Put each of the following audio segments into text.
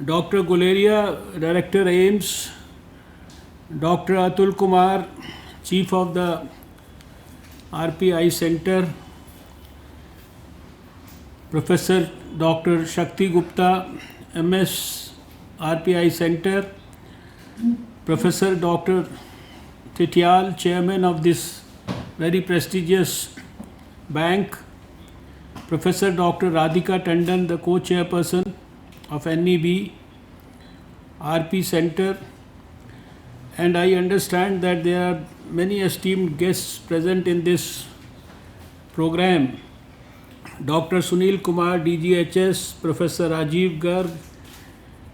Dr. Guleria, Director AIMS, Dr. Atul Kumar, Chief of the RPI Center, Professor Dr. Shakti Gupta, MS, RPI Center, Professor Dr. Titial, Chairman of this very prestigious bank, Professor Dr. Radhika Tandon, the co-chairperson of NEB, RP Center, and I understand that there are many esteemed guests present in this program. Dr. Sunil Kumar, DGHS, Professor Rajiv Garg,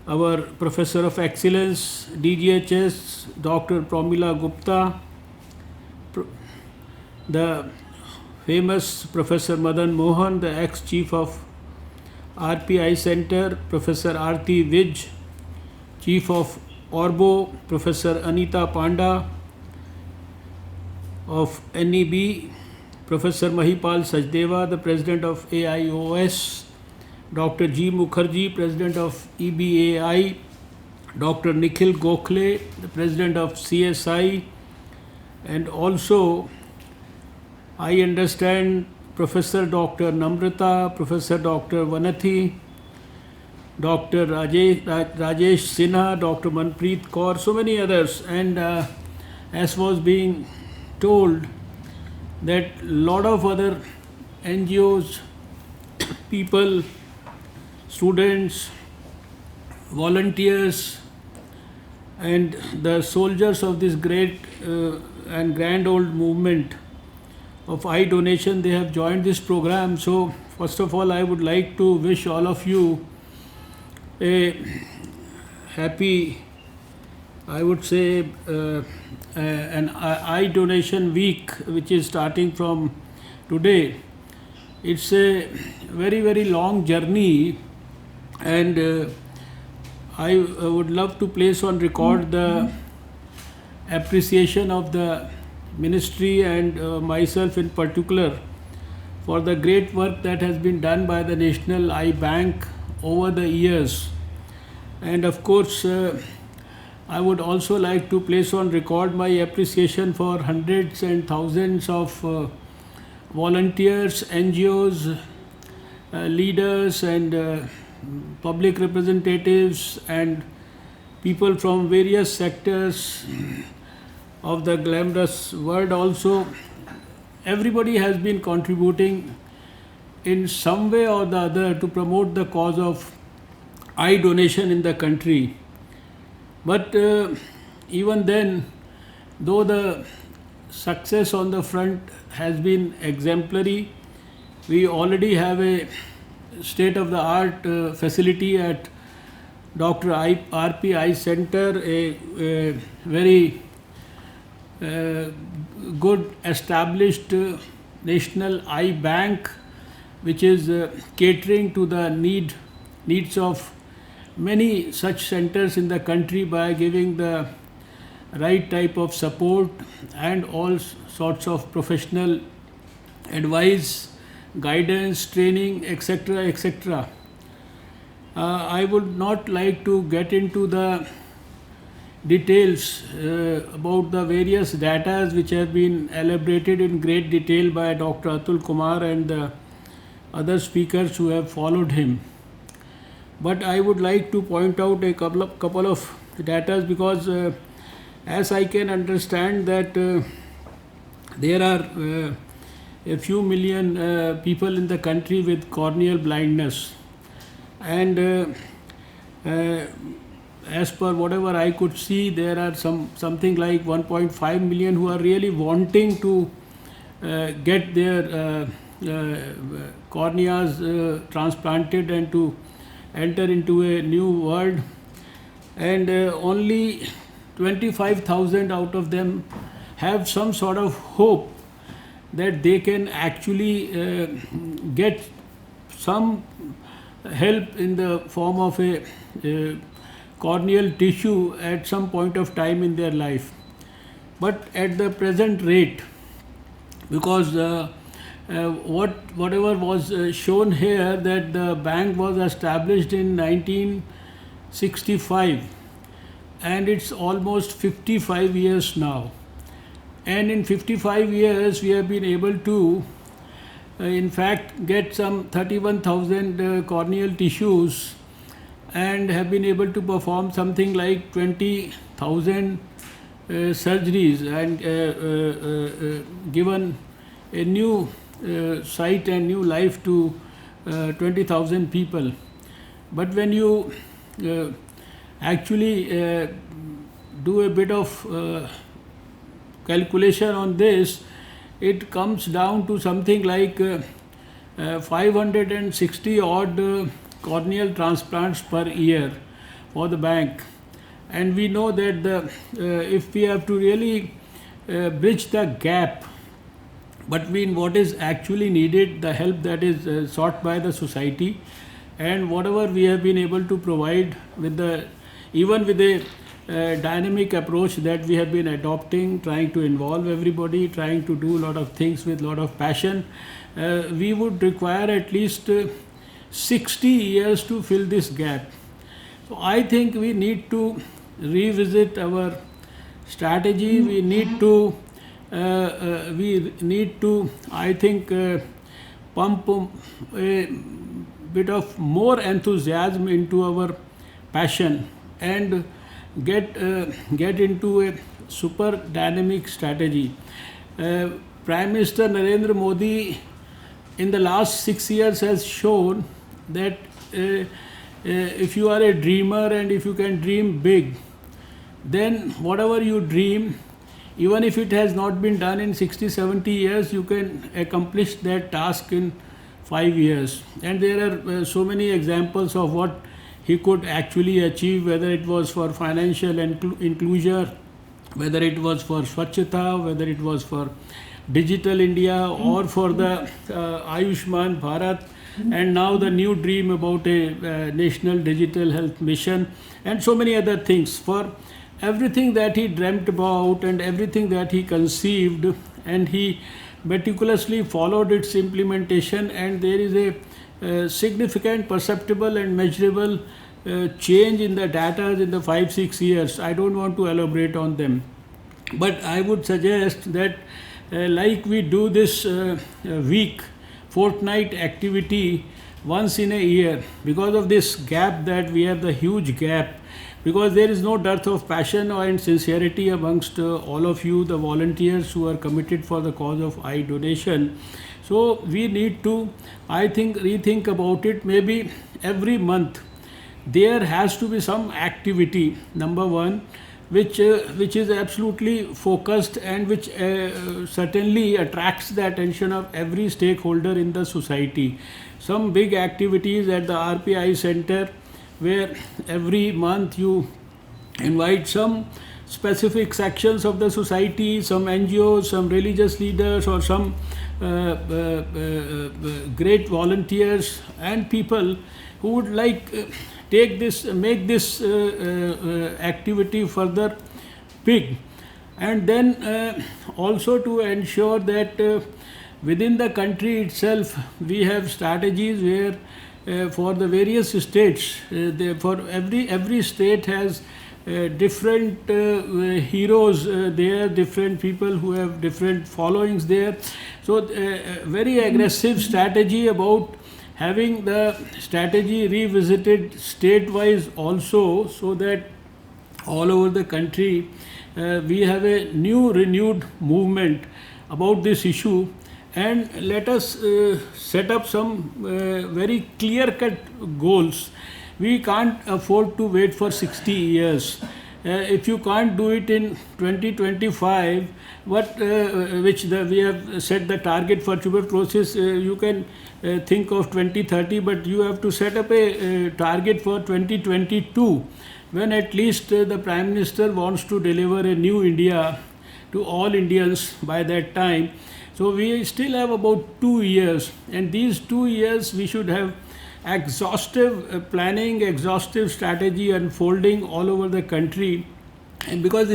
our Professor of Excellence, DGHS, Dr. Pramila Gupta, the famous Professor Madan Mohan, the ex-chief of RPI Center, Professor Aarti Vij, Chief of Orbo, Professor Anita Panda of NEB, Professor Mahipal Sachdeva, the President of AIOS, Dr. G. Mukherjee, President of EBAI, Dr. Nikhil Gokhale, the President of CSI, and also I understand Professor Dr. Namrata, Professor Dr. Vanathi, Dr. Rajesh Sinha, Dr. Manpreet Kaur, so many others. And as was being told, that lot of other NGOs, people, students, volunteers, and the soldiers of this great and grand old movement of eye donation, they have joined this program. So first of all, I would like to wish all of you a happy, I would say, an eye donation week, which is starting from today. It's a very, very long journey, and I would love to place on record the appreciation of the ministry and myself in particular for the great work that has been done by the National Eye Bank over the years. And of course, I would also like to place on record my appreciation for hundreds and thousands of volunteers, NGOs, leaders, and public representatives, and people from various sectors of the glamorous world also. Everybody has been contributing in some way or the other to promote the cause of eye donation in the country. But even then, though the success on the front has been exemplary, we already have a state-of-the-art facility at Dr. RP Eye Center, a very good established National Eye Bank, which is catering to the needs of many such centers in the country by giving the right type of support and all sorts of professional advice, guidance, training, etc., etc. I would not like to get into the details about the various data which have been elaborated in great detail by Dr. Atul Kumar and the other speakers who have followed him. But I would like to point out a couple of data because as I can understand that there are a few million people in the country with corneal blindness, and as per whatever I could see, there are something like 1.5 million who are really wanting to get their corneas transplanted and to enter into a new world, and only 25,000 out of them have some sort of hope that they can actually get some help in the form of a corneal tissue at some point of time in their life. But at the present rate, because whatever was shown here, that the bank was established in 1965, and it's almost 55 years now. And in 55 years, we have been able to, in fact, get some 31,000 corneal tissues and have been able to perform something like 20,000 surgeries and given a new sight and new life to 20,000 people. But when you actually do a bit of calculation on this, it comes down to something like 560 odd corneal transplants per year for the bank. And we know that if we have to really bridge the gap between what is actually needed, the help that is sought by the society, and whatever we have been able to provide with even with a dynamic approach that we have been adopting, trying to involve everybody, trying to do a lot of things with a lot of passion, we would require at least 60 years to fill this gap. So I think we need to revisit our strategy. We need to I think pump a bit of more enthusiasm into our passion and get into a super dynamic strategy. Prime Minister Narendra Modi in the last 6 years has shown that if you are a dreamer and if you can dream big, then whatever you dream, even if it has not been done in 60-70 years, you can accomplish that task in 5 years. And there are so many examples of what he could actually achieve, whether it was for financial inclusion, whether it was for Swachhata, whether it was for Digital India, or for the Ayushman Bharat, and now the new dream about a national digital health mission, and so many other things. For everything that he dreamt about and everything that he conceived, and he meticulously followed its implementation, and there is a significant, perceptible and measurable change in the data in the 5-6 years. I don't want to elaborate on them, but I would suggest that like we do this fortnight activity once in a year, because of this gap that we have, the huge gap, because there is no dearth of passion and sincerity amongst all of you, the volunteers who are committed for the cause of eye donation. So we need to, I think, rethink about it. Maybe every month there has to be some activity, number one, which is absolutely focused and which certainly attracts the attention of every stakeholder in the society. Some big activities at the RPI center, where every month you invite some specific sections of the society, some NGOs, some religious leaders, or some great volunteers and people who would like make this activity further big, and then also to ensure that within the country itself we have strategies where for the various states, for every state has different heroes there, different people who have different followings there. So very aggressive strategy about having the strategy revisited state-wise also, so that all over the country we have a new renewed movement about this issue. And let us set up some very clear-cut goals. We can't afford to wait for 60 years. If you can't do it in 2025, we have set the target for tuberculosis, you can think of 2030, but you have to set up a target for 2022, when at least the Prime Minister wants to deliver a new India to all Indians by that time. So we still have about 2 years, and these 2 years we should have exhaustive planning, exhaustive strategy unfolding all over the country. And because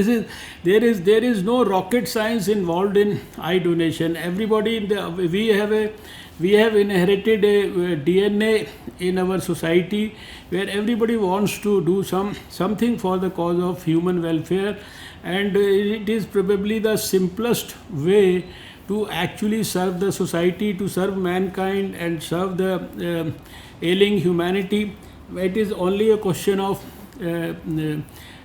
there is no rocket science involved in eye donation. Everybody we have a we have inherited a DNA in our society where everybody wants to do something for the cause of human welfare, and it is probably the simplest way to actually serve the society, to serve mankind, and serve the ailing humanity. It is only a question of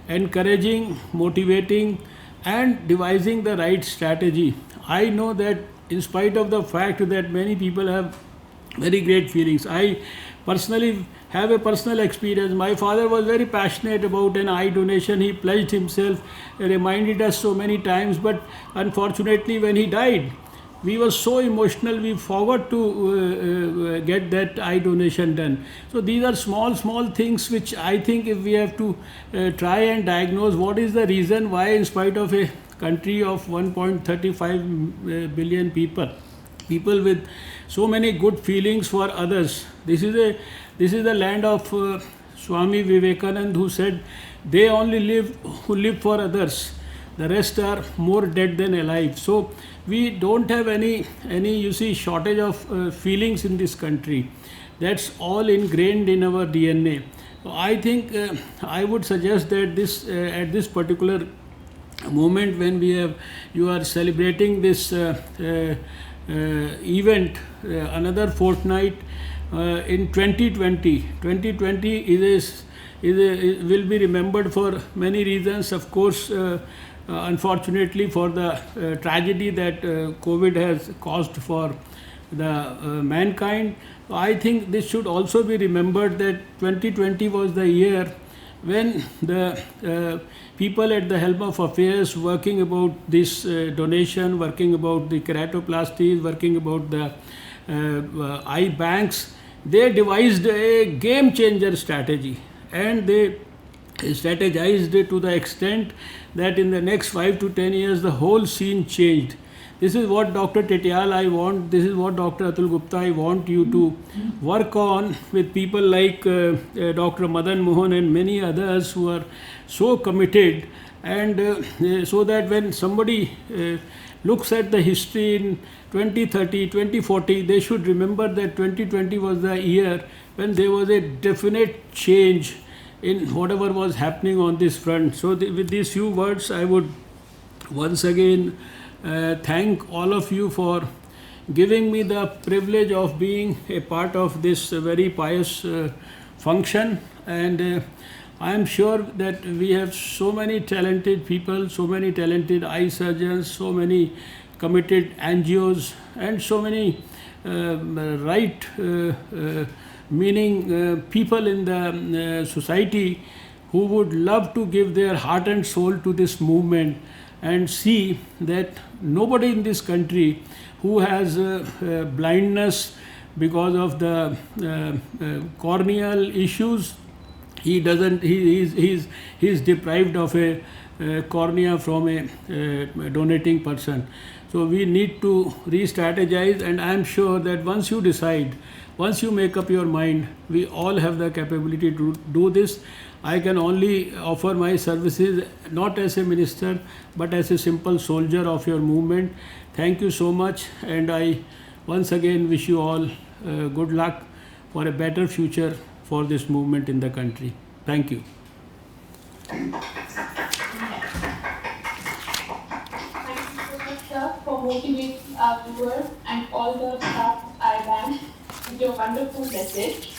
encouraging, motivating, and devising the right strategy. I know that in spite of the fact that many people have very great feelings, I personally have a personal experience. My father was very passionate about an eye donation. He pledged himself, reminded us so many times, but unfortunately when he died, we were so emotional, we forgot to get that eye donation done. So these are small things which I think, if we have to try and diagnose what is the reason why, in spite of a country of 1.35 billion people with so many good feelings for others. This is the land of Swami Vivekanand, who said, they only live who live for others, the rest are more dead than alive. So we don't have any you see, shortage of feelings in this country. That's all ingrained in our DNA. So I think I would suggest that this at this particular moment, when you are celebrating this event, another fortnight in 2020 will be remembered for many reasons. Of course, unfortunately, for the tragedy that COVID has caused for the mankind. I think this should also be remembered, that 2020 was the year when the people at the helm of affairs, working about this donation, working about the keratoplasties, working about the eye banks, they devised a game changer strategy, and they strategized it to the extent that in the next 5 to 10 years the whole scene changed. This is what Dr. Tetial I want, this is what Dr. Atul Gupta I want you to work on, with people like Dr. Madan Mohan and many others who are so committed, and so that when somebody looks at the history in 2030, 2040, they should remember that 2020 was the year when there was a definite change in whatever was happening on this front. So with these few words, I would once again thank all of you for giving me the privilege of being a part of this very pious function, and I am sure that we have so many talented people, so many talented eye surgeons, so many committed NGOs, and so many right meaning people in the society who would love to give their heart and soul to this movement, and see that nobody in this country who has blindness because of the corneal issues, he is deprived of a cornea from a donating person. So we need to re-strategize, and I am sure that once you decide, once you make up your mind, we all have the capability to do this. I can only offer my services not as a minister, but as a simple soldier of your movement. Thank you so much, and I once again wish you all good luck for a better future for this movement in the country. Thank you. Thank you so much, sir, for motivating our viewers and all the staff at IBAN with your wonderful message.